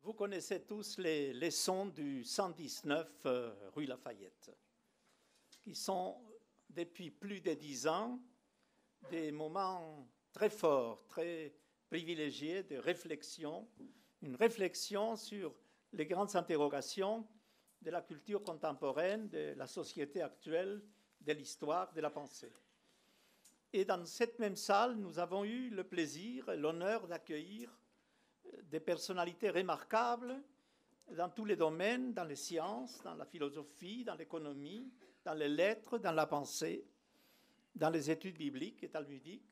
Vous connaissez tous les leçons du 119 rue Lafayette, qui sont depuis plus de 10 ans des moments très forts, très privilégiés de réflexion, une réflexion sur les grandes interrogations de la culture contemporaine, de la société actuelle, de l'histoire, de la pensée. Et dans cette même salle, nous avons eu le plaisir et l'honneur d'accueillir des personnalités remarquables dans tous les domaines, dans les sciences, dans la philosophie, dans l'économie, dans les lettres, dans la pensée, dans les études bibliques et talmudiques.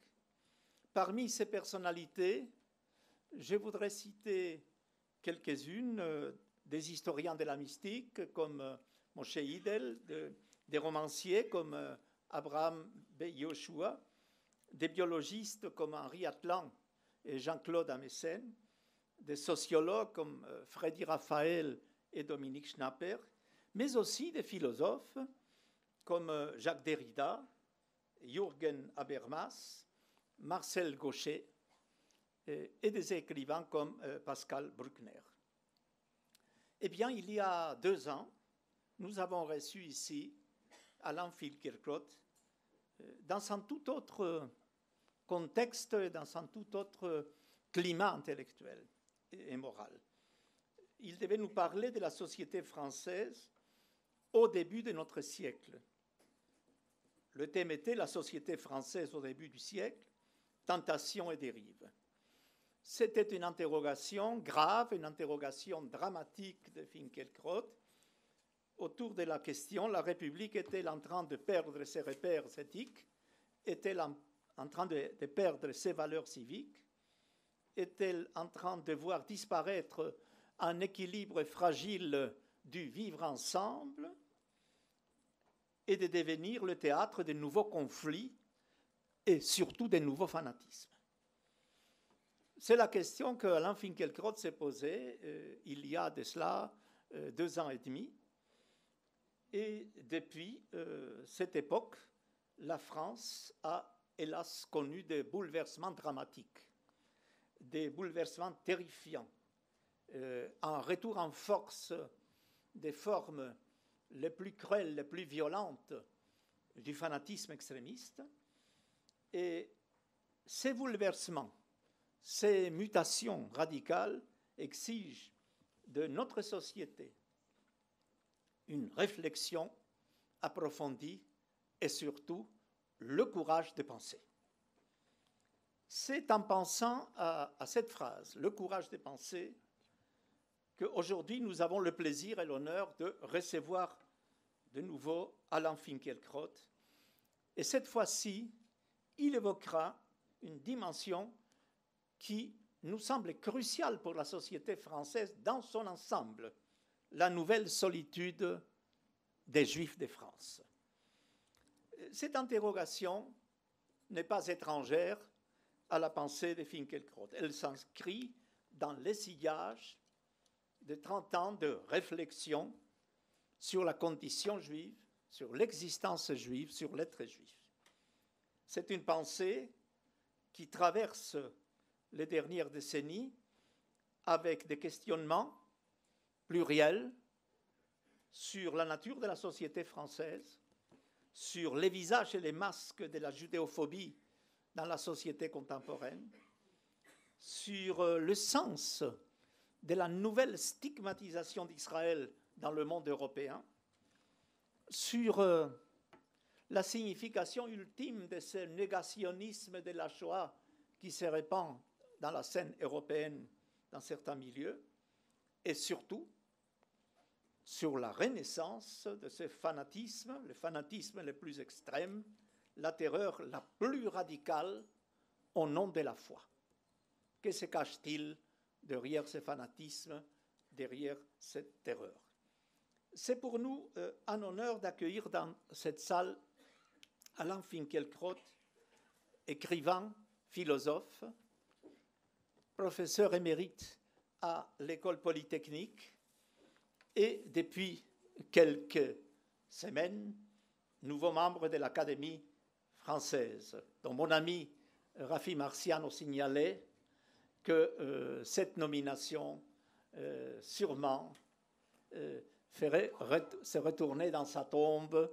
Parmi ces personnalités, je voudrais citer quelques-unes des historiens de la mystique comme Moshe Idel, des romanciers comme Abraham B. Yoshua, des biologistes comme Henri Atlan et Jean-Claude Amessen, des sociologues comme Freddy Raphael et Dominique Schnapper, mais aussi des philosophes comme Jacques Derrida, Jürgen Habermas, Marcel Gauchet et des écrivains comme Pascal Bruckner. Eh bien, il y a 2 ans, nous avons reçu ici Alain Finkielkraut dans un tout autre contexte, dans un tout autre climat intellectuel et moral. Il devait nous parler de la société française au début de notre siècle. Le thème était la société française au début du siècle, tentation et dérive. C'était une interrogation grave, une interrogation dramatique de Finkielkraut autour de la question: la République est-elle en train de perdre ses repères éthiques? Est-elle en train de perdre ses valeurs civiques? Est-elle en train de voir disparaître un équilibre fragile du vivre ensemble et de devenir le théâtre de nouveaux conflits et surtout de nouveaux fanatismes? C'est la question que Alain Finkielkraut s'est posée il y a de cela 2 ans et demi. Et depuis cette époque, la France a hélas connu des bouleversements dramatiques, des bouleversements terrifiants, un retour en force des formes les plus cruelles, les plus violentes du fanatisme extrémiste. Et ces bouleversements, ces mutations radicales exigent de notre société une réflexion approfondie et surtout le courage de penser. C'est en pensant à cette phrase, le courage de penser, qu'aujourd'hui nous avons le plaisir et l'honneur de recevoir de nouveau Alain Finkielkraut. Et cette fois-ci, il évoquera une dimension qui nous semble cruciale pour la société française dans son ensemble, la nouvelle solitude des Juifs de France. Cette interrogation n'est pas étrangère à la pensée de Finkielkraut. Elle s'inscrit dans les sillages de 30 ans de réflexion sur la condition juive, sur l'existence juive, sur l'être juif. C'est une pensée qui traverse les dernières décennies avec des questionnements pluriels sur la nature de la société française, sur les visages et les masques de la judéophobie dans la société contemporaine, sur le sens de la nouvelle stigmatisation d'Israël dans le monde européen, sur la signification ultime de ce négationnisme de la Shoah qui se répand dans la scène européenne dans certains milieux, et surtout sur la renaissance de ce fanatisme, le fanatisme le plus extrême, la terreur la plus radicale au nom de la foi. Que se cache-t-il derrière ce fanatisme, derrière cette terreur? C'est pour nous un honneur d'accueillir dans cette salle Alain Finkielkraut, écrivain, philosophe, professeur émérite à l'École polytechnique et depuis quelques semaines, nouveau membre de l'Académie française, dont mon ami Rafi Marciano signalait que cette nomination sûrement ferait se retourner dans sa tombe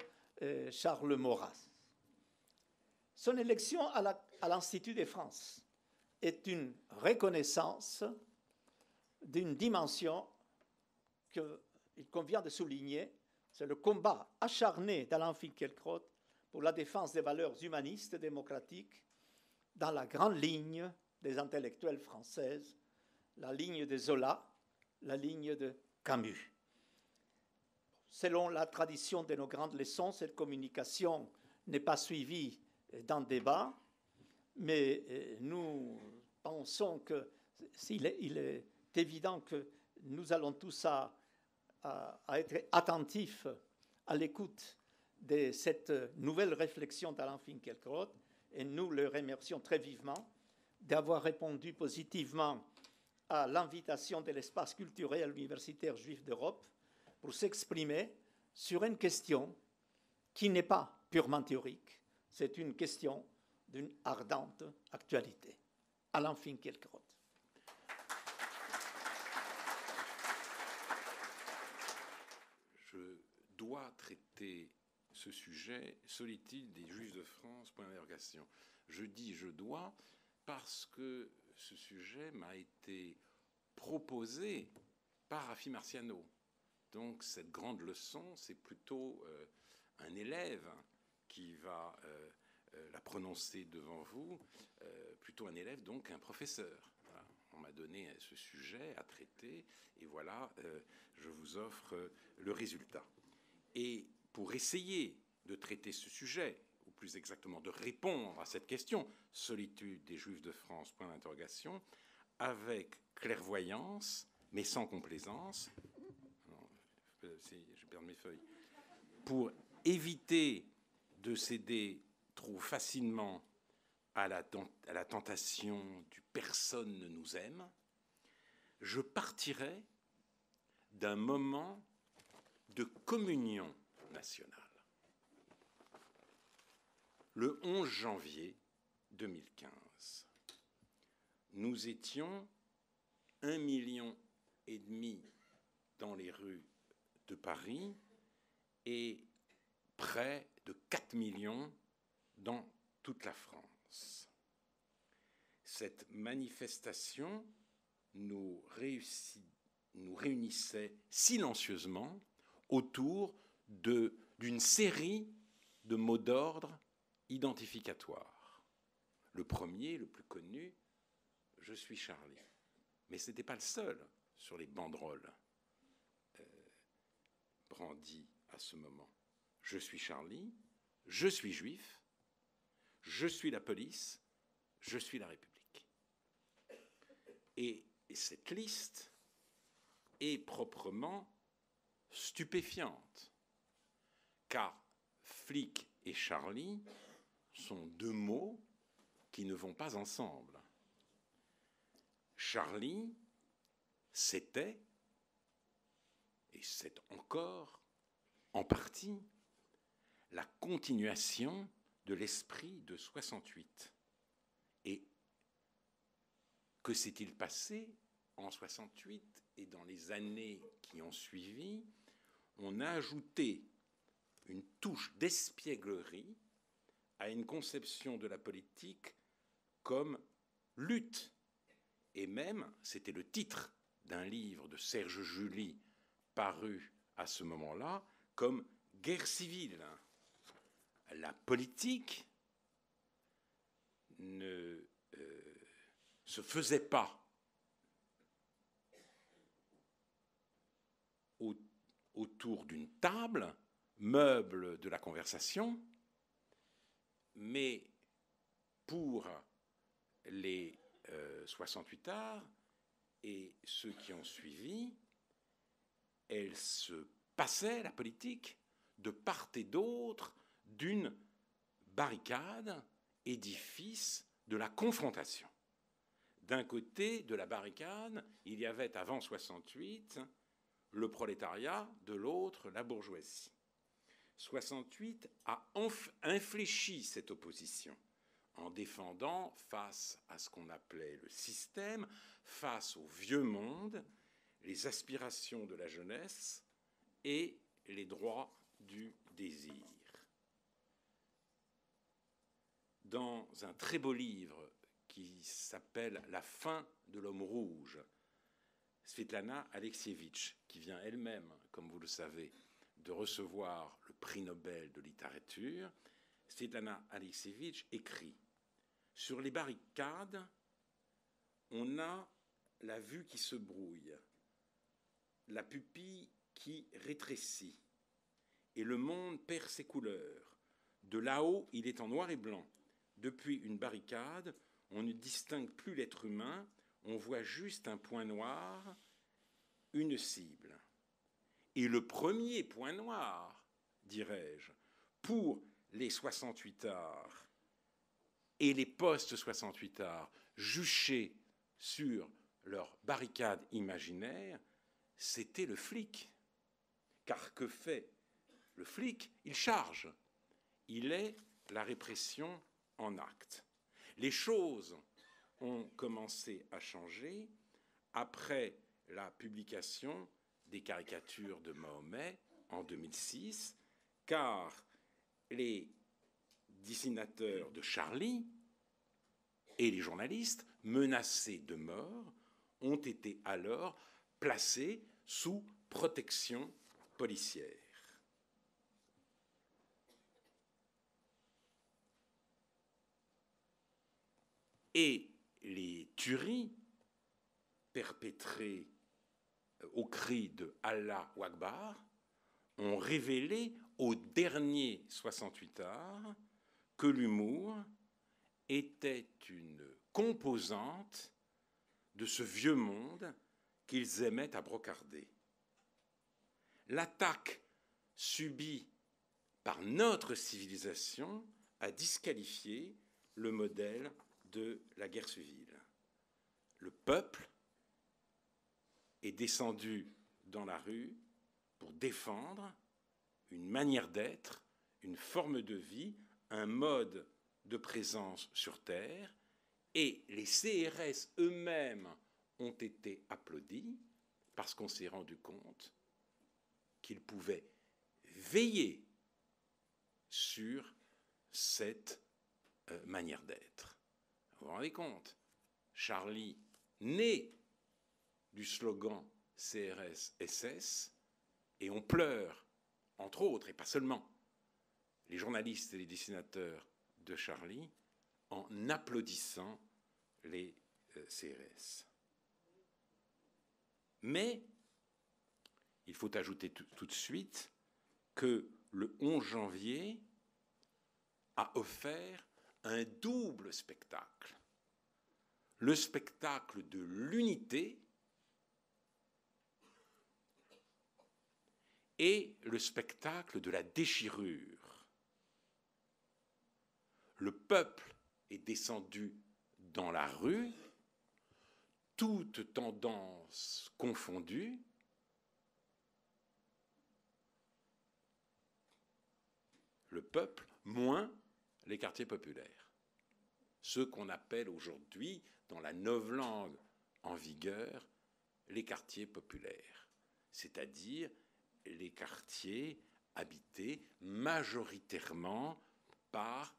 Charles Maurras. Son élection à l'Institut de France est une reconnaissance d'une dimension qu'il convient de souligner, c'est le combat acharné d'Alain Finkielkraut pour la défense des valeurs humanistes et démocratiques dans la grande ligne des intellectuels françaises, la ligne de Zola, la ligne de Camus. Selon la tradition de nos grandes leçons, cette communication n'est pas suivie d'un débat, mais nous pensons qu'il est évident que nous allons tous à être attentifs à l'écoute de cette nouvelle réflexion d'Alain Finkielkraut, et nous le remercions très vivement d'avoir répondu positivement à l'invitation de l'espace culturel universitaire juif d'Europe pour s'exprimer sur une question qui n'est pas purement théorique, c'est une question d'une ardente actualité. Alain Finkielkraut. Je dois traiter ce sujet, solitude des Juifs de France, point d'interrogation. Je dis je dois parce que ce sujet m'a été proposé par Rafi Marciano. Donc cette grande leçon, c'est plutôt un élève qui va la prononcer devant vous, plutôt un élève, donc un professeur. Voilà. On m'a donné ce sujet à traiter, et voilà, je vous offre le résultat. Et pour essayer de traiter ce sujet, ou plus exactement de répondre à cette question, solitude des Juifs de France, point d'interrogation, avec clairvoyance, mais sans complaisance, je perds mes feuilles, pour éviter de céder trop facilement à la tentation du « personne ne nous aime », je partirai d'un moment de communion nationale. Le 11 janvier 2015, nous étions 1,5 million dans les rues de Paris et près de 4 millions dans toute la France. Cette manifestation nous réunissait silencieusement autour d'une série de mots d'ordre identificatoires. Le premier, le plus connu, « Je suis Charlie ». Mais ce n'était pas le seul sur les banderoles brandies à ce moment. Je suis Charlie, je suis juif, je suis la police, je suis la République. Et cette liste est proprement stupéfiante, car flic et Charlie sont deux mots qui ne vont pas ensemble. Charlie, c'était, et c'est encore en partie, la continuation de l'esprit de 68. Et que s'est-il passé en 68 et dans les années qui ont suivi? On a ajouté une touche d'espièglerie à une conception de la politique comme lutte. Et même, c'était le titre d'un livre de Serge July paru à ce moment-là, comme guerre civile. La politique ne se faisait pas autour d'une table, meuble de la conversation, mais pour les 68 arts et ceux qui ont suivi, elle se passait, la politique, de part et d'autre d'une barricade, édifice de la confrontation. D'un côté de la barricade, il y avait avant 68 le prolétariat, de l'autre la bourgeoisie. 68 a infléchi cette opposition en défendant, face à ce qu'on appelait le système, face au vieux monde, les aspirations de la jeunesse et les droits du désir. Dans un très beau livre qui s'appelle « La fin de l'homme rouge », Svetlana Alexievitch, qui vient elle-même, comme vous le savez, de recevoir le prix Nobel de littérature, Svetlana Alexievitch écrit « Sur les barricades, on a la vue qui se brouille, la pupille qui rétrécit, et le monde perd ses couleurs. De là-haut, il est en noir et blanc. Depuis une barricade, on ne distingue plus l'être humain, on voit juste un point noir, une cible. Et le premier point noir, dirais-je, pour les 68 arts et les post-68 arts juchés sur leur barricade imaginaire, c'était le flic. Car que fait le flic? Il charge. Il est la répression en acte. Les choses ont commencé à changer après la publication des caricatures de Mahomet en 2006, car les dessinateurs de Charlie et les journalistes menacés de mort ont été alors placés sous protection policière. Et les tueries perpétrées au cri de Allah Akbar ont révélé aux derniers 68 arts que l'humour était une composante de ce vieux monde qu'ils aimaient à brocarder. L'attaque subie par notre civilisation a disqualifié le modèle de la guerre civile. Le peuple est descendu dans la rue pour défendre une manière d'être, une forme de vie, un mode de présence sur Terre, et les CRS eux-mêmes ont été applaudis parce qu'on s'est rendu compte qu'ils pouvaient veiller sur cette manière d'être. Vous vous rendez compte? Charlie, né du slogan CRS-SS, et on pleure, entre autres, et pas seulement, les journalistes et les dessinateurs de Charlie, en applaudissant les CRS. Mais il faut ajouter tout de suite que le 11 janvier a offert un double spectacle. Le spectacle de l'unité et le spectacle de la déchirure. Le peuple est descendu dans la rue, toutes tendances confondues, le peuple moins les quartiers populaires. Ceux qu'on appelle aujourd'hui, dans la novlangue en vigueur, les quartiers populaires, c'est-à-dire les quartiers habités majoritairement par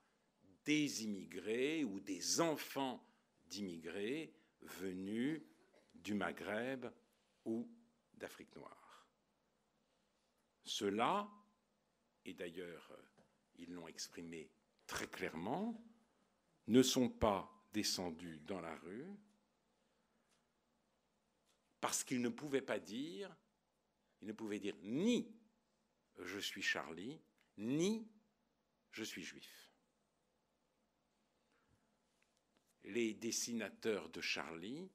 des immigrés ou des enfants d'immigrés venus du Maghreb ou d'Afrique noire. Ceux-là, et d'ailleurs ils l'ont exprimé très clairement, ne sont pas descendus dans la rue parce qu'ils ne pouvaient pas dire, ils ne pouvaient dire ni « je suis Charlie », ni « je suis juif ». Les dessinateurs de Charlie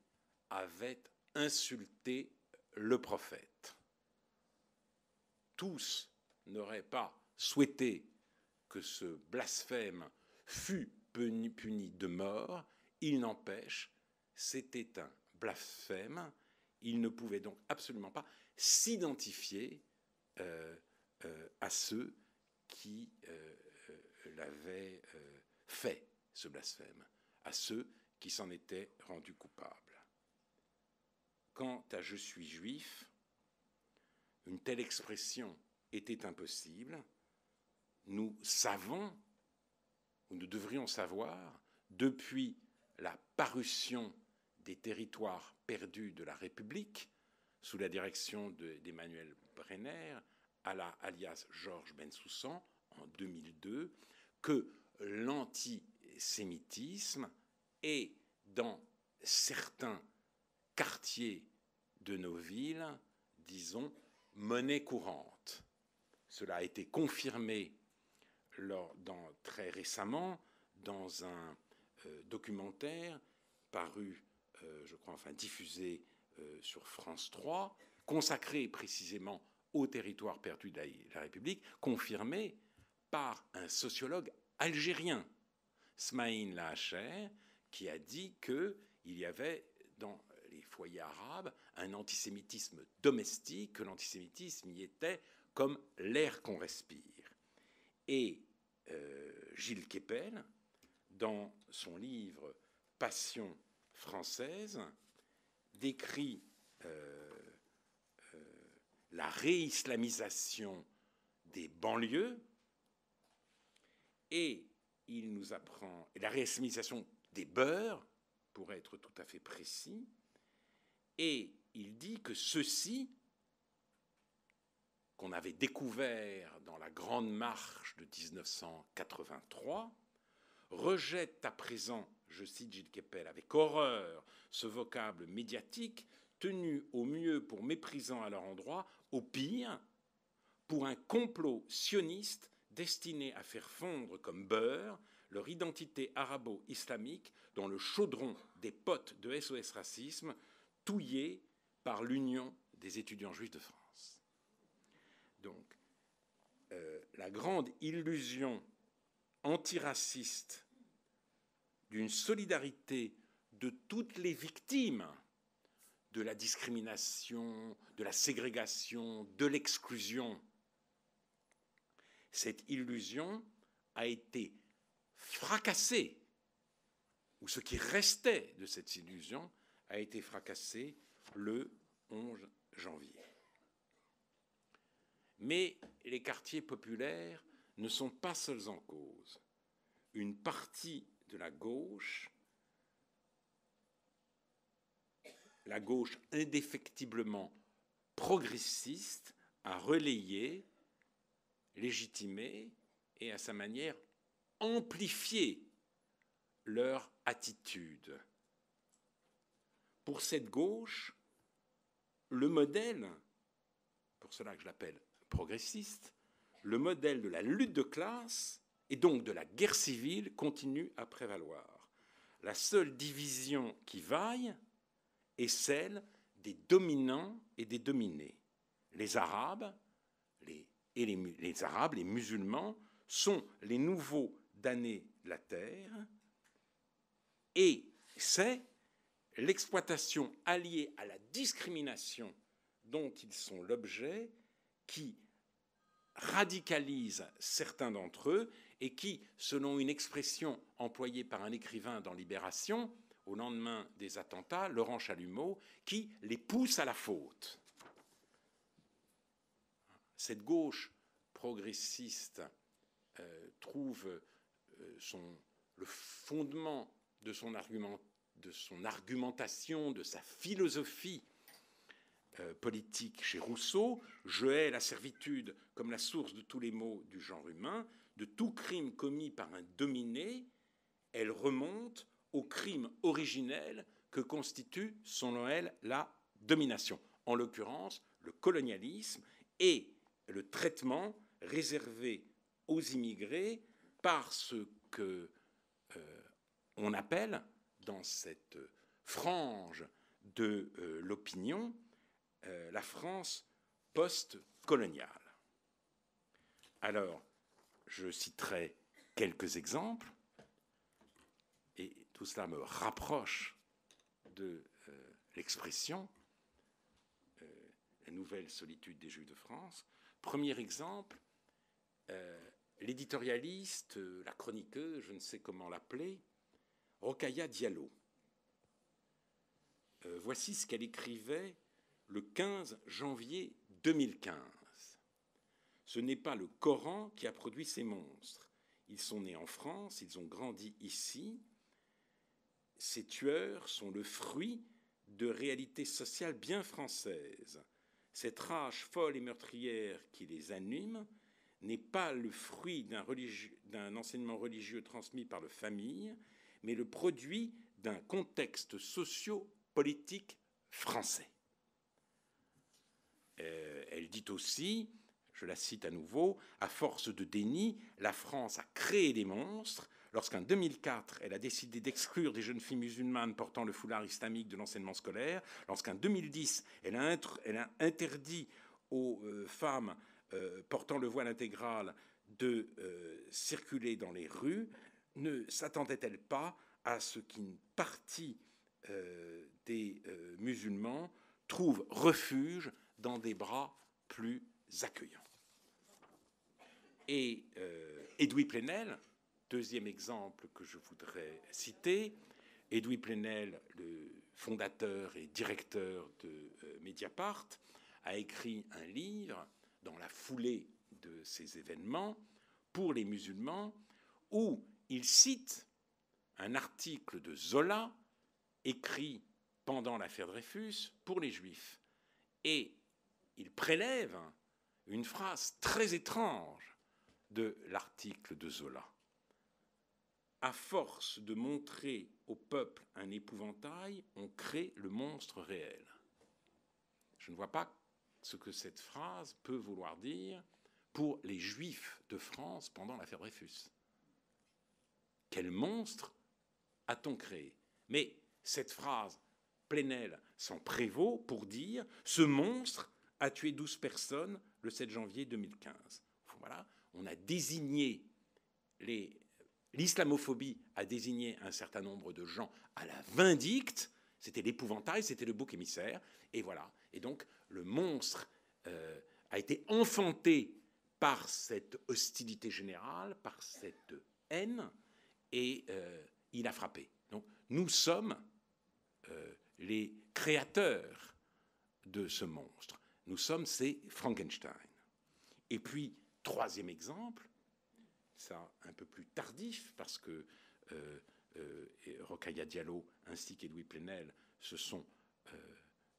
avaient insulté le prophète. Tous n'auraient pas souhaité que ce blasphème fût puni de mort. Il n'empêche, c'était un blasphème. Il ne pouvait donc absolument pas s'identifier à ceux qui l'avaient fait, ce blasphème, à ceux qui s'en étaient rendus coupables. Quant à je suis juif, une telle expression était impossible. Nous savons, ou nous devrions savoir, depuis la parution des territoires perdus de la République, sous la direction d'Emmanuel Brenner, alias Georges Bensoussan, en 2002, que l'antisémitisme est, dans certains quartiers de nos villes, disons, monnaie courante. Cela a été confirmé très récemment dans un documentaire paru, je crois, diffusé sur France 3, consacré précisément au territoire perdu de la République, confirmé par un sociologue algérien, Smaïn Lahacher, qui a dit qu'il y avait dans les foyers arabes un antisémitisme domestique, que l'antisémitisme y était comme l'air qu'on respire. Et Gilles Kepel, dans son livre Passion française, décrit la réislamisation des banlieues, et il nous apprend la réislamisation des beurs, pour être tout à fait précis, et il dit que ceux-ci, qu'on avait découvert dans la Grande Marche de 1983, rejettent à présent, je cite Gilles Kepel, avec horreur ce vocable médiatique, tenu au mieux pour méprisant à leur endroit, au pire pour un complot sioniste destiné à faire fondre comme beurre leur identité arabo-islamique dans le chaudron des potes de SOS Racisme, touillés par l'Union des étudiants juifs de France. Donc, la grande illusion antiraciste d'une solidarité de toutes les victimes de la discrimination, de la ségrégation, de l'exclusion, cette illusion a été fracassée, ou ce qui restait de cette illusion a été fracassé le 11 janvier. Mais les quartiers populaires ne sont pas seuls en cause. Une partie de la gauche indéfectiblement progressiste, a relayé, légitimé et à sa manière amplifié leur attitude. Pour cette gauche, le modèle, pour cela que je l'appelle progressiste, le modèle de la lutte de classe et donc de la guerre civile continue à prévaloir. La seule division qui vaille est celle des dominants et des dominés. Les Arabes, les musulmans, sont les nouveaux damnés de la terre, et c'est l'exploitation alliée à la discrimination dont ils sont l'objet qui radicalise certains d'entre eux et qui, selon une expression employée par un écrivain dans Libération, au lendemain des attentats, Laurent Chalumeau, qui les pousse à la faute. Cette gauche progressiste trouve le fondement de son argumentation, de sa philosophie politique chez Rousseau. Je hais la servitude comme la source de tous les maux du genre humain. De tout crime commis par un dominé, elle remonte au crime originel que constitue, selon elle, la domination. En l'occurrence, le colonialisme et le traitement réservé aux immigrés par ce que on appelle, dans cette frange de l'opinion, la France post-coloniale. Alors, je citerai quelques exemples, et tout cela me rapproche de l'expression la nouvelle solitude des Juifs de France. Premier exemple, l'éditorialiste, la chroniqueuse, je ne sais comment l'appeler, Rokhaya Diallo. Voici ce qu'elle écrivait le 15 janvier 2015. Ce n'est pas le Coran qui a produit ces monstres. Ils sont nés en France, ils ont grandi ici. Ces tueurs sont le fruit de réalités sociales bien françaises. Cette rage folle et meurtrière qui les anime n'est pas le fruit d'un enseignement religieux transmis par la famille, mais le produit d'un contexte socio-politique français. Elle dit aussi, je la cite à nouveau, « À force de déni, la France a créé des monstres. Lorsqu'en 2004, elle a décidé d'exclure des jeunes filles musulmanes portant le foulard islamique de l'enseignement scolaire, lorsqu'en 2010, elle a interdit aux femmes portant le voile intégral de circuler dans les rues, ne s'attendait-elle pas à ce qu'une partie des musulmans trouve refuge dans des bras plus accueillants ?» Et Edoui Plenel, deuxième exemple que je voudrais citer, Edoui Plenel, le fondateur et directeur de Mediapart, a écrit un livre dans la foulée de ces événements pour les musulmans où il cite un article de Zola écrit pendant l'affaire Dreyfus pour les Juifs. Et il prélève une phrase très étrange de l'article de Zola. À force de montrer au peuple un épouvantail, on crée le monstre réel. Je ne vois pas ce que cette phrase peut vouloir dire pour les Juifs de France pendant l'affaire Dreyfus. Quel monstre a-t-on créé? Mais cette phrase, Plenel s'en prévaut pour dire « Ce monstre a tué 12 personnes le 7 janvier 2015 ». Voilà, on a désigné l'islamophobie a désigné un certain nombre de gens à la vindicte, c'était l'épouvantail, c'était le bouc émissaire, et voilà. Et donc, le monstre a été enfanté par cette hostilité générale, par cette haine, et il a frappé. Donc, nous sommes les créateurs de ce monstre. Nous sommes ces Frankenstein. Et puis, troisième exemple, ça un peu plus tardif, parce que Rokhaya Diallo ainsi qu'Edoui Plenel se sont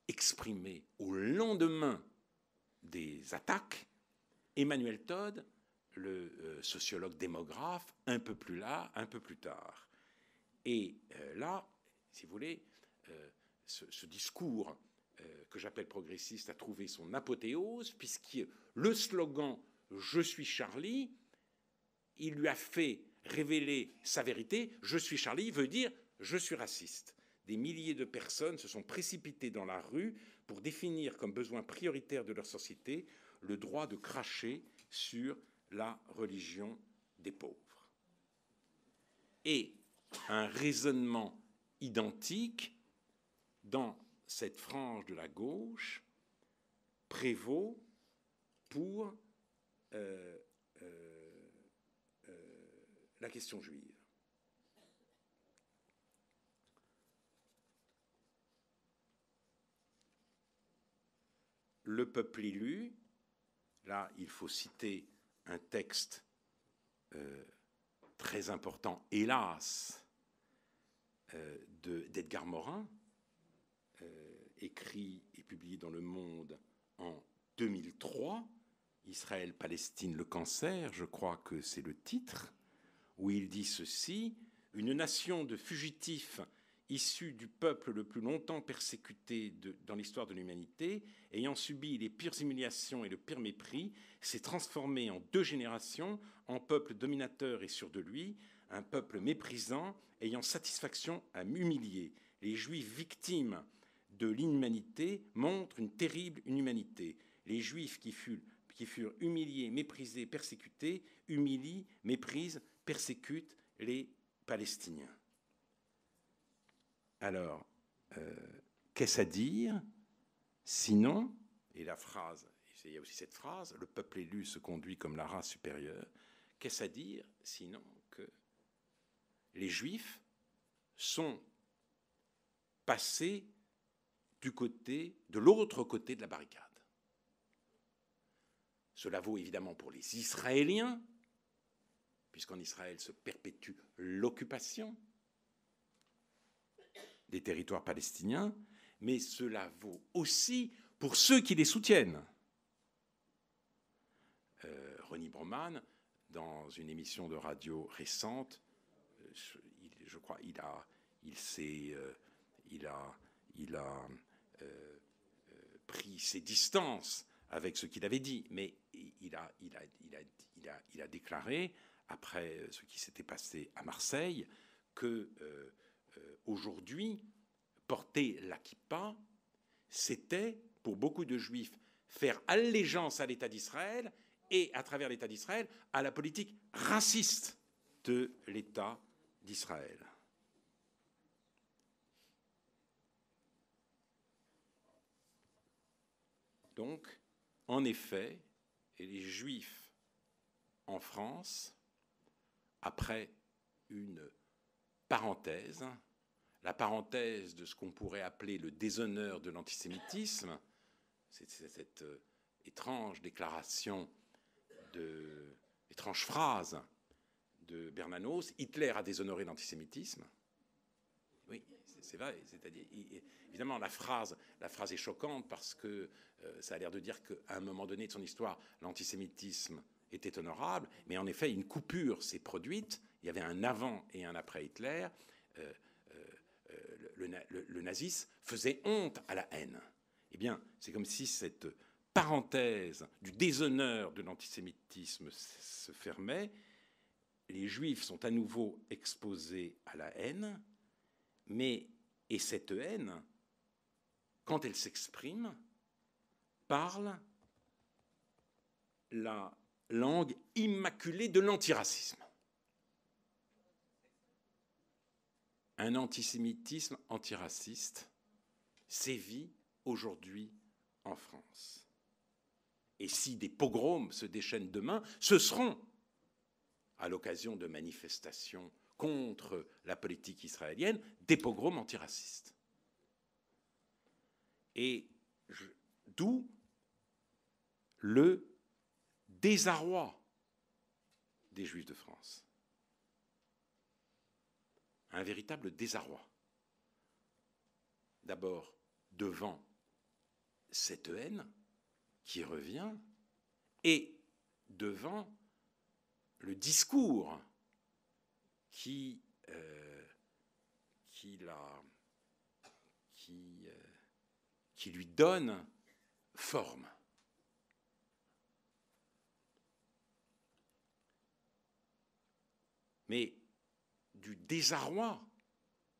exprimés au lendemain des attaques. Emmanuel Todd, le sociologue démographe, un peu plus tard. Et là, si vous voulez, ce discours que j'appelle progressiste a trouvé son apothéose, puisque le slogan « Je suis Charlie », il lui a fait révéler sa vérité. « Je suis Charlie » veut dire « je suis raciste ». Des milliers de personnes se sont précipitées dans la rue pour définir comme besoin prioritaire de leur société le droit de cracher sur la religion des pauvres. Et un raisonnement identique dans cette frange de la gauche prévaut pour la question juive. Le peuple élu, là il faut citer un texte très important, hélas, d'Edgar Morin, écrit et publié dans Le Monde en 2003, Israël-Palestine, le cancer, je crois que c'est le titre, où il dit ceci: « Une nation de fugitifs issus du peuple le plus longtemps persécuté dans l'histoire de l'humanité, ayant subi les pires humiliations et le pire mépris, s'est transformée en 2 générations en peuple dominateur et sûr de lui, un peuple méprisant, ayant satisfaction à humilier. Les Juifs victimes de l'inhumanité montrent une terrible inhumanité. Les Juifs qui furent humiliés, méprisés, persécutés, humilient, méprisent, persécutent les Palestiniens. » Alors, qu'est-ce à dire sinon, et la phrase, il y a aussi cette phrase, le peuple élu se conduit comme la race supérieure, qu'est-ce à dire sinon que les Juifs sont passés de l'autre côté de la barricade. Cela vaut évidemment pour les Israéliens, puisqu'en Israël se perpétue l'occupation des territoires palestiniens, mais cela vaut aussi pour ceux qui les soutiennent. Ronnie Broman, dans une émission de radio récente, je crois, il a pris ses distances avec ce qu'il avait dit, mais il a déclaré, après ce qui s'était passé à Marseille, que aujourd'hui, porter la kippa, c'était, pour beaucoup de juifs, faire allégeance à l'État d'Israël et, à travers l'État d'Israël, à la politique raciste de l'État d'Israël. Donc, en effet, les Juifs en France, après une parenthèse, la parenthèse de ce qu'on pourrait appeler le déshonneur de l'antisémitisme, c'est cette étrange déclaration, étrange phrase de Bernanos, Hitler a déshonoré l'antisémitisme. Oui, c'est vrai. C'est-à-dire, évidemment, la phrase est choquante parce que ça a l'air de dire qu'à un moment donné de son histoire, l'antisémitisme était honorable, mais en effet, une coupure s'est produite. Il y avait un avant et un après Hitler. Le nazisme faisait honte à la haine. Eh bien, c'est comme si cette parenthèse du déshonneur de l'antisémitisme se fermait. Les Juifs sont à nouveau exposés à la haine, et cette haine, quand elle s'exprime, parle la langue immaculée de l'antiracisme. Un antisémitisme antiraciste sévit aujourd'hui en France. Et si des pogroms se déchaînent demain, ce seront à l'occasion de manifestations contre la politique israélienne, des pogroms antiracistes. Et d'où le désarroi des Juifs de France. Un véritable désarroi. D'abord, devant cette haine qui revient, et devant le discours qui lui donne forme. Mais du désarroi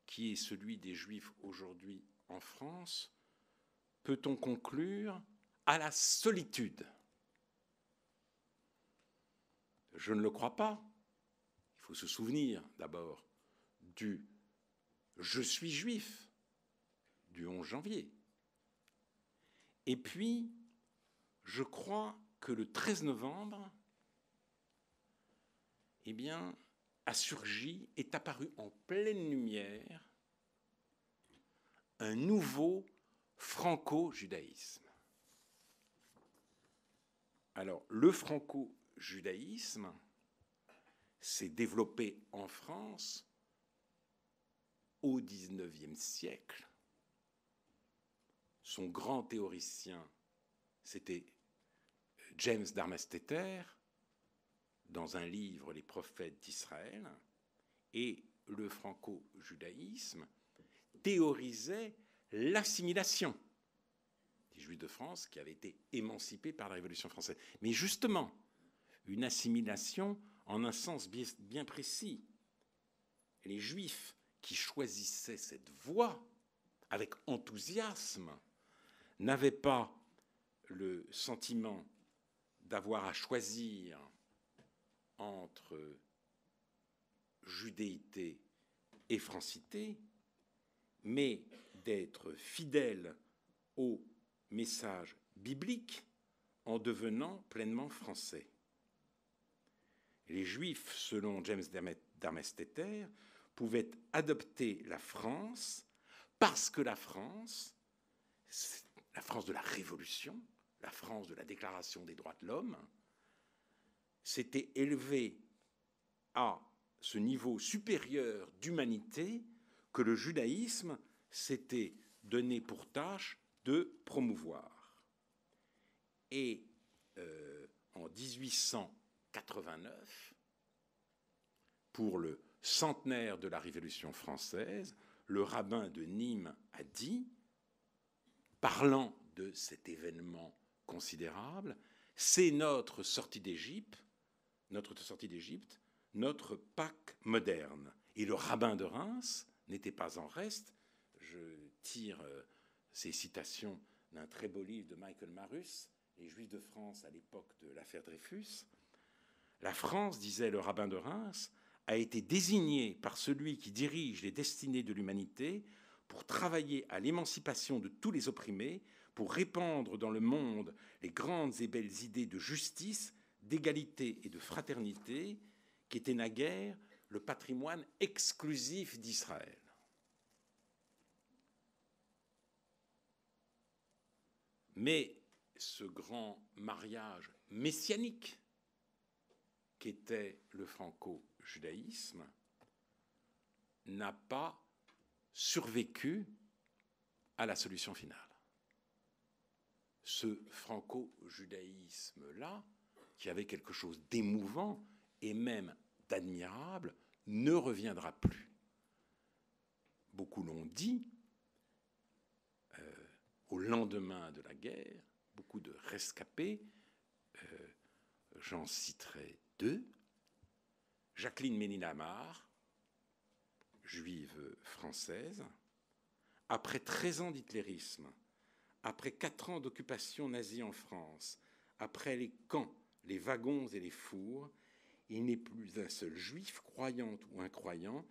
qui est celui des Juifs aujourd'hui en France, peut-on conclure à la solitude? Je ne le crois pas. Il faut se souvenir d'abord du « je suis juif » du 11 janvier. Et puis, je crois que le 13 novembre, eh bien, a surgi, est apparu en pleine lumière un nouveau franco-judaïsme. Alors, le franco-judaïsme s'est développé en France au XIXe siècle. Son grand théoricien, c'était James Darmesteter, dans un livre, Les prophètes d'Israël, et le franco-judaïsme théorisait l'assimilation des Juifs de France qui avaient été émancipés par la Révolution française. Mais justement, une assimilation en un sens bien précis. Les Juifs qui choisissaient cette voie avec enthousiasme n'avaient pas le sentiment d'avoir à choisir entre judéité et francité, mais d'être fidèles au message biblique en devenant pleinement français. Les Juifs, selon James la France de la Révolution, la France de la Déclaration des droits de l'homme, s'était élevée à ce niveau supérieur d'humanité que le judaïsme s'était donné pour tâche de promouvoir. Et en 1889, pour le centenaire de la Révolution française, le rabbin de Nîmes a dit, parlant de cet événement considérable, c'est notre sortie d'Égypte, notre Pâques moderne. Et le rabbin de Reims n'était pas en reste. Je tire ces citations d'un très beau livre de Michael Marus, Les Juifs de France à l'époque de l'affaire Dreyfus. La France, disait le rabbin de Reims, a été désignée par celui qui dirige les destinées de l'humanité pour travailler à l'émancipation de tous les opprimés, pour répandre dans le monde les grandes et belles idées de justice, d'égalité et de fraternité qui étaient naguère le patrimoine exclusif d'Israël. Mais ce grand mariage messianique qu'était le franco-judaïsme n'a pas survécu à la solution finale. Ce franco-judaïsme-là, qui avait quelque chose d'émouvant et même d'admirable, ne reviendra plus. Beaucoup l'ont dit, au lendemain de la guerre, beaucoup de rescapés, j'en citerai deux. Jacqueline Ménil-Amar, juive française, après 13 ans d'hitlérisme, après 4 ans d'occupation nazie en France, après les camps, les wagons et les fours, il n'est plus un seul juif, croyant ou incroyant,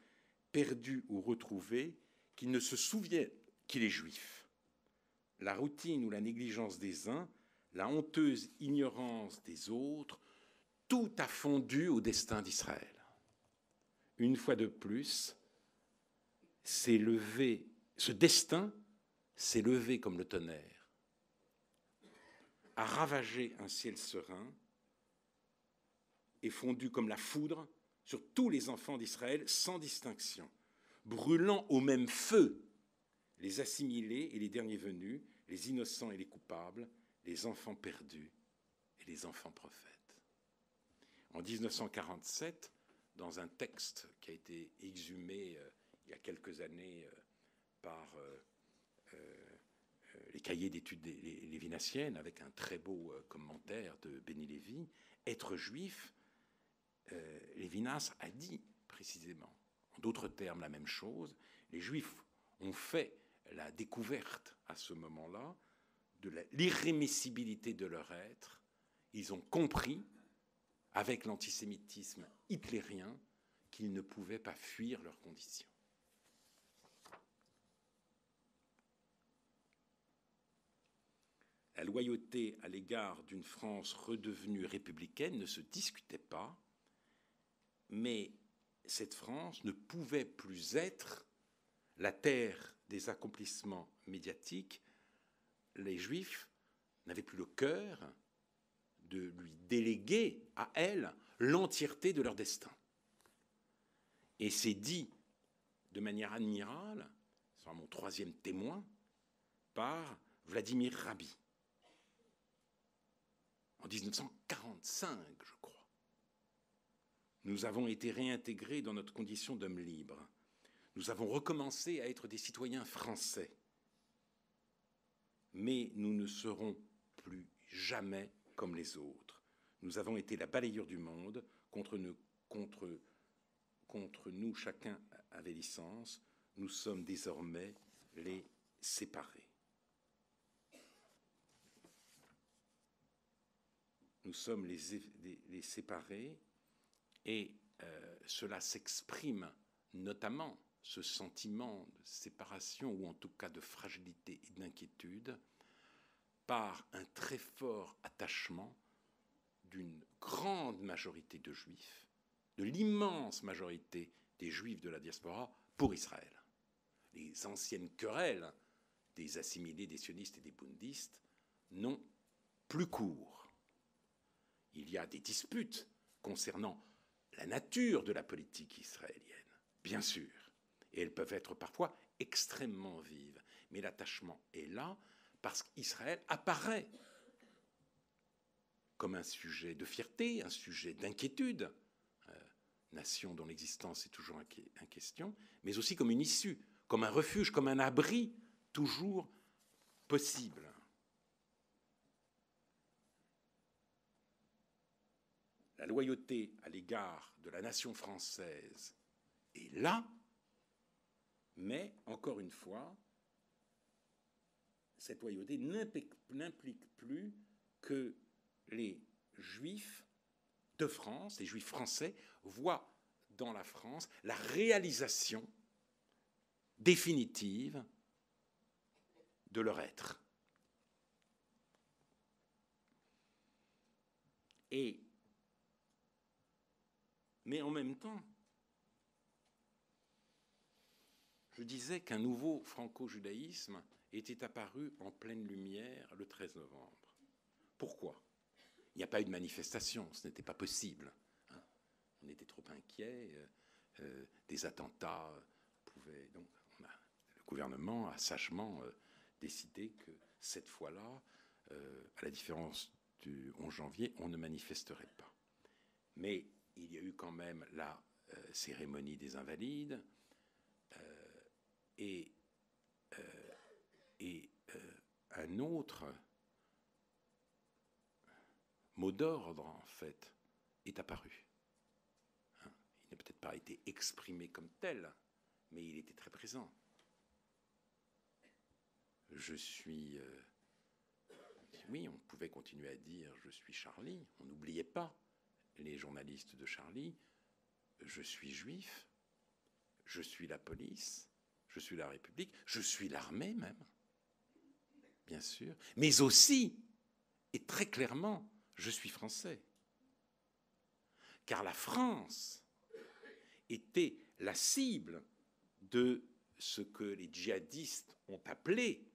perdu ou retrouvé, qui ne se souvienne qu'il est juif. La routine ou la négligence des uns, la honteuse ignorance des autres, tout a fondu au destin d'Israël. Une fois de plus, ce destin s'est levé comme le tonnerre, a ravagé un ciel serein et fondu comme la foudre sur tous les enfants d'Israël sans distinction, brûlant au même feu les assimilés et les derniers venus, les innocents et les coupables, les enfants perdus et les enfants prophètes. En 1947, dans un texte qui a été exhumé il y a quelques années par les cahiers d'études lévinassiennes, avec un très beau commentaire de Béni Lévy, être juif, Lévinas a dit précisément, en d'autres termes, la même chose. Les Juifs ont fait la découverte à ce moment-là de l'irrémissibilité de leur être. Ils ont compris, avec l'antisémitisme hitlérien, qu'ils ne pouvaient pas fuir leurs conditions. La loyauté à l'égard d'une France redevenue républicaine ne se discutait pas, mais cette France ne pouvait plus être la terre des accomplissements médiatiques. Les Juifs n'avaient plus le cœur de lui déléguer à elle l'entièreté de leur destin. Et c'est dit de manière admirable, c'est mon troisième témoin, par Vladimir Rabin, en 1945, je crois. Nous avons été réintégrés dans notre condition d'hommes libres. Nous avons recommencé à être des citoyens français. Mais nous ne serons plus jamais comme les autres. Nous avons été la balayure du monde, contre nous chacun avait licence, nous sommes désormais les séparés. Nous sommes les séparés et cela s'exprime notamment, ce sentiment de séparation ou en tout cas de fragilité et d'inquiétude, par un très fort attachement d'une grande majorité de Juifs, de l'immense majorité des Juifs de la diaspora pour Israël. Les anciennes querelles des assimilés, des sionistes et des bundistes n'ont plus cours. Il y a des disputes concernant la nature de la politique israélienne, bien sûr, et elles peuvent être parfois extrêmement vives, mais l'attachement est là parce qu'Israël apparaît comme un sujet de fierté, un sujet d'inquiétude, nation dont l'existence est toujours en question, mais aussi comme une issue, comme un refuge, comme un abri toujours possible. La loyauté à l'égard de la nation française est là, mais encore une fois, cette loyauté n'implique plus que les Juifs de France, les Juifs français, voient dans la France la réalisation définitive de leur être. Mais en même temps, je disais qu'un nouveau franco-judaïsme était apparu en pleine lumière le 13 novembre. Pourquoi ? Il n'y a pas eu de manifestation, ce n'était pas possible. On était trop inquiets, des attentats pouvaient... Donc, le gouvernement a sagement décidé que cette fois-là, à la différence du 11 janvier, on ne manifesterait pas. Mais il y a eu quand même la cérémonie des Invalides et un autre mot d'ordre, en fait, est apparu. Il n'a peut-être pas été exprimé comme tel, mais il était très présent. Je suis... oui, on pouvait continuer à dire « je suis Charlie ». On n'oubliait pas les journalistes de Charlie. Je suis juif, je suis la police, je suis la République, je suis l'armée même, bien sûr. Mais aussi, et très clairement, je suis français. Car la France était la cible de ce que les djihadistes ont appelé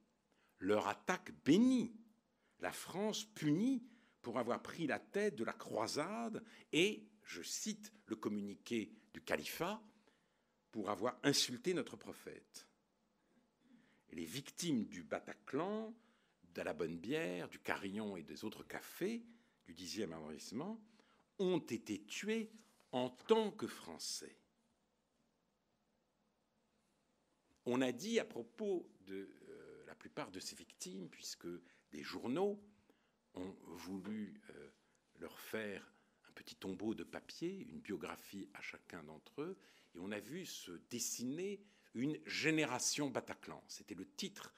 leur attaque bénie. La France punie pour avoir pris la tête de la croisade et, je cite le communiqué du califat, pour avoir insulté notre prophète. Les victimes du Bataclan, de la Bonne-Bière, du Carillon et des autres cafés du 10e arrondissement ont été tués en tant que Français. On a dit à propos de la plupart de ces victimes, puisque des journaux ont voulu leur faire un petit tombeau de papier, une biographie à chacun d'entre eux, et on a vu se dessiner une génération Bataclan. C'était le titre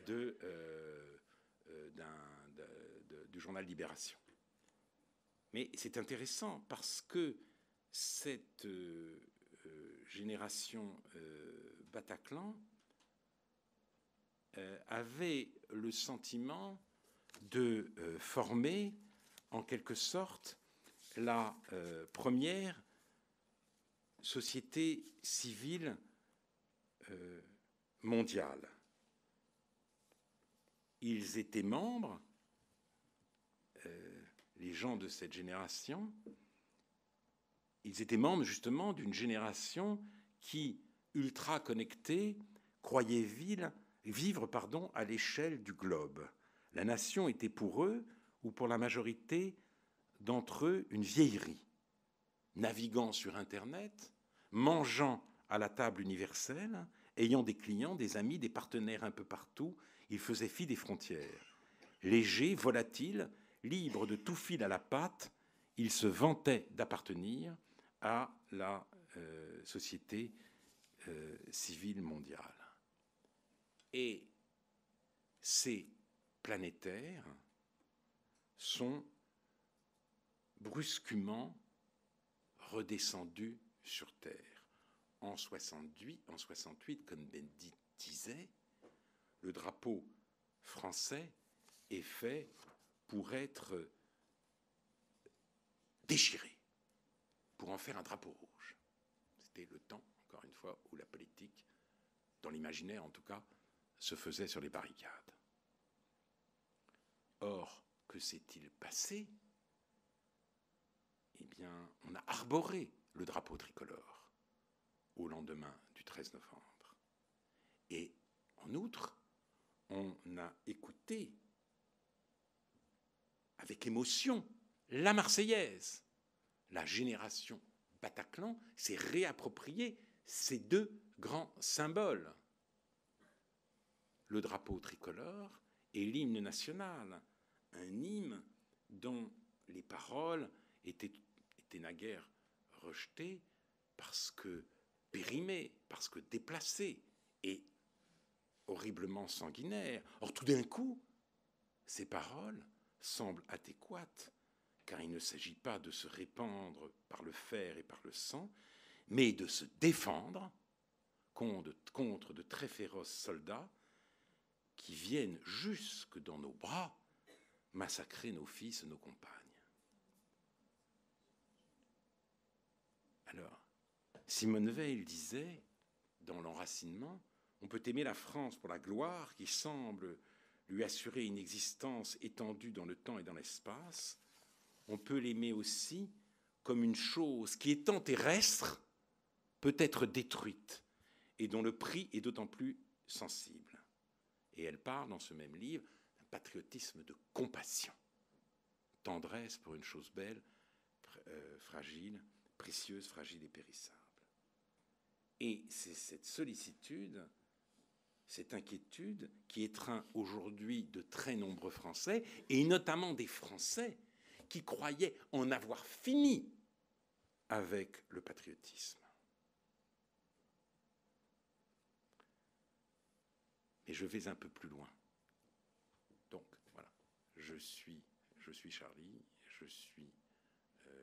du journal Libération. Mais c'est intéressant parce que cette génération Bataclan avait le sentiment de former en quelque sorte la première société civile mondiale. Ils étaient membres, les gens de cette génération, ils étaient membres justement d'une génération qui, ultra connectée, croyait vivre à l'échelle du globe. La nation était pour eux, ou pour la majorité d'entre eux, une vieillerie. Naviguant sur Internet, mangeant à la table universelle, ayant des clients, des amis, des partenaires un peu partout, ils faisaient fi des frontières. Légers, volatiles, libres de tout fil à la patte, ils se vantaient d'appartenir à la société civile mondiale. Et ces planétaires sont brusquement redescendus sur Terre. En 68, comme Bendy disait, le drapeau français est fait pour être déchiré, pour en faire un drapeau rouge. C'était le temps, encore une fois, où la politique, dans l'imaginaire en tout cas, se faisait sur les barricades. Or, que s'est-il passé? Eh bien, on a arboré le drapeau tricolore au lendemain du 13 novembre. Et en outre, on a écouté avec émotion la Marseillaise. La génération Bataclan s'est réappropriée ces deux grands symboles. Le drapeau tricolore et l'hymne national, un hymne dont les paroles étaient naguère rejetées parce que périmées, parce que déplacées et horriblement sanguinaires. Or, tout d'un coup, ces paroles semblent adéquates, car il ne s'agit pas de se répandre par le fer et par le sang, mais de se défendre contre de très féroces soldats qui viennent jusque dans nos bras massacrer nos fils et nos compagnes. Alors, Simone Veil disait, dans l'Enracinement, on peut aimer la France pour la gloire qui semble lui assurer une existence étendue dans le temps et dans l'espace. On peut l'aimer aussi comme une chose qui, étant terrestre, peut être détruite et dont le prix est d'autant plus sensible. Et elle parle dans ce même livre d'un patriotisme de compassion, tendresse pour une chose belle, fragile, précieuse, fragile et périssable. Et c'est cette sollicitude, cette inquiétude qui étreint aujourd'hui de très nombreux Français, et notamment des Français qui croyaient en avoir fini avec le patriotisme. Mais je vais un peu plus loin. Donc, voilà, je suis Charlie, je suis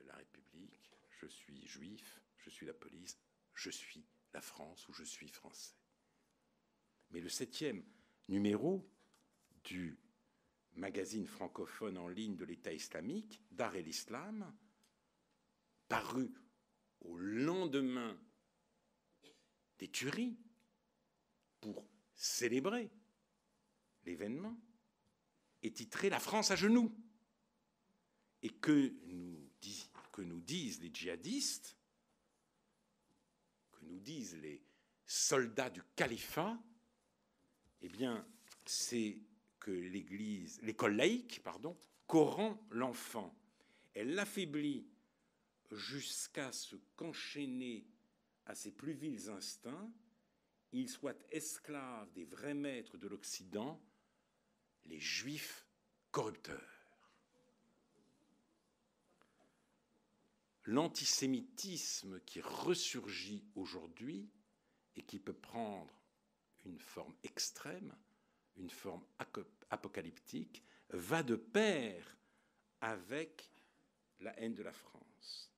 la République, je suis juif, je suis la police, je suis la France ou je suis français. Mais le 7e numéro du magazine francophone en ligne de l'État islamique, Dar el-Islam, paru au lendemain des tueries pour célébrer l'événement, est titré « La France à genoux ». Et que nous disent les djihadistes, que nous disent les soldats du califat, eh bien, c'est que l'école laïque, corrompt l'enfant. Elle l'affaiblit jusqu'à ce qu'enchaîné à ses plus vils instincts, il soit esclave des vrais maîtres de l'Occident, les juifs corrupteurs. L'antisémitisme qui ressurgit aujourd'hui et qui peut prendre une forme extrême, une forme apocalyptique, va de pair avec la haine de la France.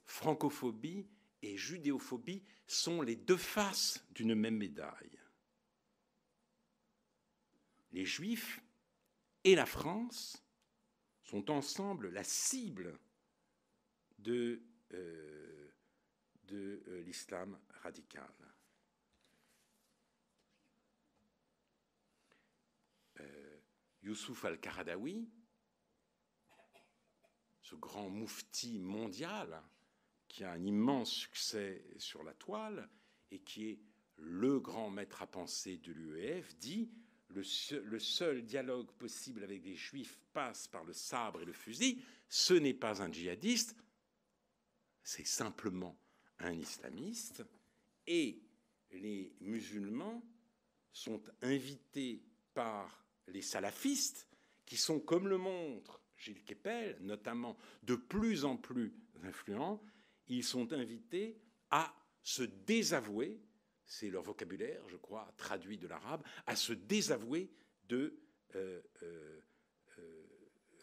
Francophobie et judéophobie sont les deux faces d'une même médaille. Les Juifs et la France sont ensemble la cible de l'islam radical. Youssouf al-Qaradawi, ce grand moufti mondial qui a un immense succès sur la toile et qui est le grand maître à penser de l'UEF, dit « Le seul dialogue possible avec les Juifs passe par le sabre et le fusil. Ce n'est pas un djihadiste, c'est simplement un islamiste. Et les musulmans sont invités par les salafistes, qui sont, comme le montre Gilles Kepel, notamment de plus en plus influents, ils sont invités à se désavouer, c'est leur vocabulaire, je crois, traduit de l'arabe, à se désavouer de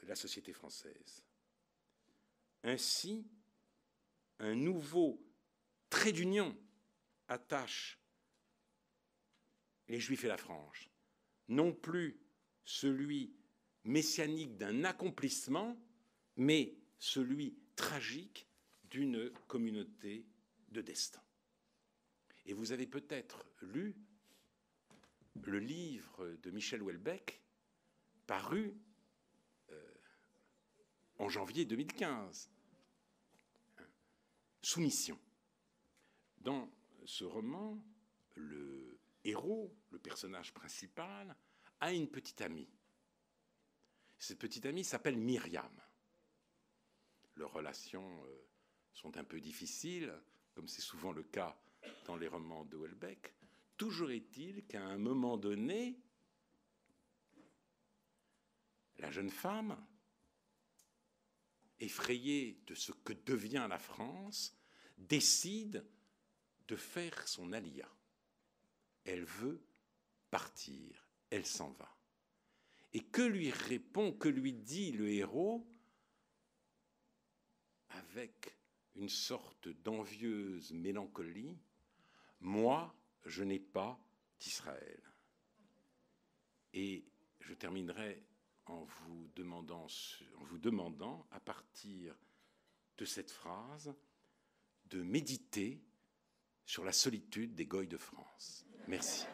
la société française. Ainsi, un nouveau trait d'union attache les Juifs et la France, non plus celui messianique d'un accomplissement, mais celui tragique d'une communauté de destin. Et vous avez peut-être lu le livre de Michel Houellebecq, paru en janvier 2015, Soumission. Dans ce roman, le héros, le personnage principal, a une petite amie. Cette petite amie s'appelle Myriam. Leurs relations sont un peu difficiles, comme c'est souvent le cas dans les romans de Houellebecq. Toujours est-il qu'à un moment donné, la jeune femme, effrayée de ce que devient la France, décide de faire son alia. Elle veut partir, elle s'en va. Et que lui répond, que lui dit le héros, avec une sorte d'envieuse mélancolie, « Moi, je n'ai pas d'Israël. » Et je terminerai en vous demandant, à partir de cette phrase, de méditer sur la solitude des Goïs de France. Merci.